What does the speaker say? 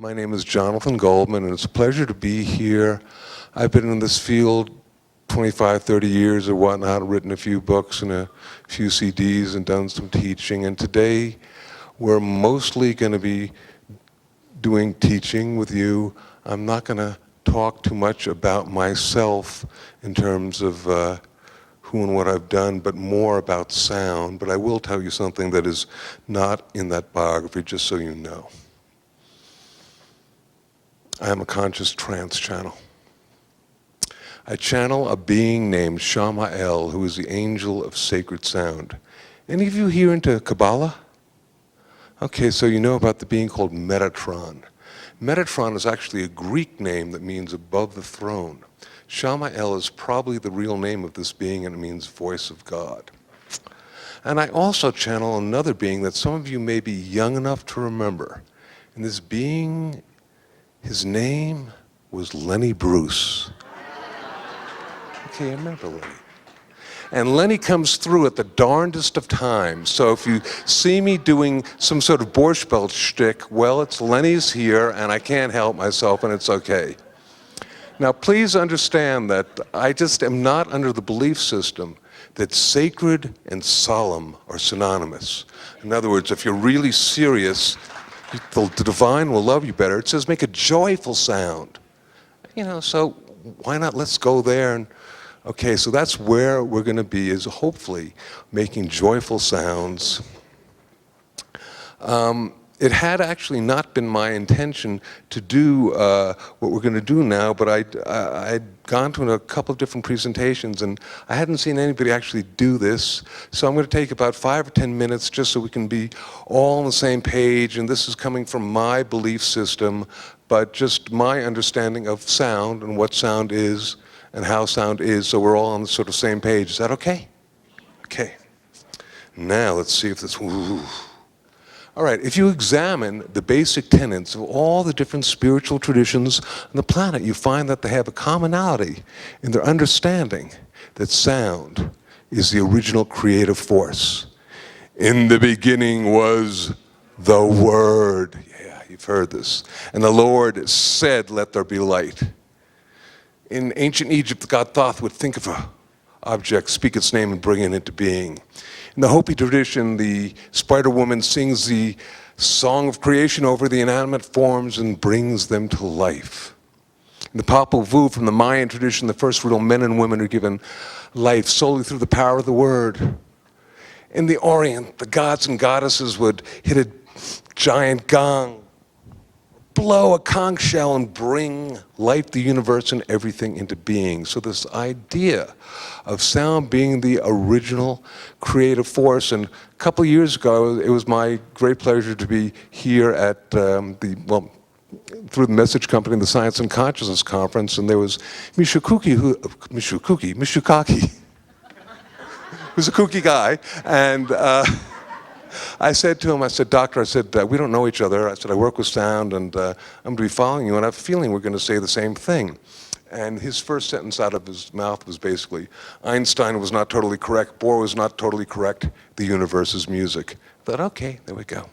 My name is Jonathan Goldman, and it's a pleasure to be here. I've been in this field 25, 30 years or whatnot, written a few books and a few CDs and done some teaching. And today, we're mostly going to be doing teaching with you. I'm not going to talk too much about myself in terms of who and what I've done, but more about sound. But I will tell you something that is not in that biography, just so you know. I am a conscious trance channel. I channel a being named Shamael, who is the angel of sacred sound. Any of you here into Kabbalah? Okay, so you know about the being called Metatron. Metatron is actually a Greek name that means above the throne. Shamael is probably the real name of this being, and it means voice of God. And I also channel another being that some of you may be young enough to remember. And this being, his name was Lenny Bruce. Okay, I remember Lenny. And Lenny comes through at the darndest of times. So if you see me doing some sort of Borscht Belt shtick, well, it's Lenny's here, and I can't help myself, and it's okay. Now, please understand that I just am not under the belief system that sacred and solemn are synonymous. In other words, if you're really serious, the divine will love you better. It says make a joyful sound. You know, so why not let's go there and okay, so that's where we're going to be, is hopefully making joyful sounds. It had actually not been my intention to do what we're going to do now, but I'd gone to a couple of different presentations, and I hadn't seen anybody actually do this. So I'm going to take about 5 or 10 minutes just so we can be all on the same page, and this is coming from my belief system, but just my understanding of sound and what sound is and how sound is, so we're all on the sort of same page. Is that okay? Okay. Now let's see if this... Ooh. All right, if you examine the basic tenets of all the different spiritual traditions on the planet, you find that they have a commonality in their understanding that sound is the original creative force. In the beginning was the Word. Yeah, you've heard this. And the Lord said, let there be light. In ancient Egypt, the god Thoth would think of an object, speak its name, and bring it into being. In the Hopi tradition, the spider woman sings the song of creation over the inanimate forms and brings them to life. In the Popol Vuh from the Mayan tradition, the first real men and women are given life solely through the power of the word. In the Orient, the gods and goddesses would hit a giant gong, blow a conch shell, and bring life, the universe, and everything into being. So this idea of sound being the original creative force, and a couple of years ago, it was my great pleasure to be here at through the Message Company, the Science and Consciousness Conference, and there was Mishukaki, who's a kooky guy, and I said to him, I said, Doctor, I said, we don't know each other. I said, I work with sound, and I'm going to be following you, and I have a feeling we're going to say the same thing. And his first sentence out of his mouth was basically, Einstein was not totally correct, Bohr was not totally correct, the universe is music. I thought, okay, there we go.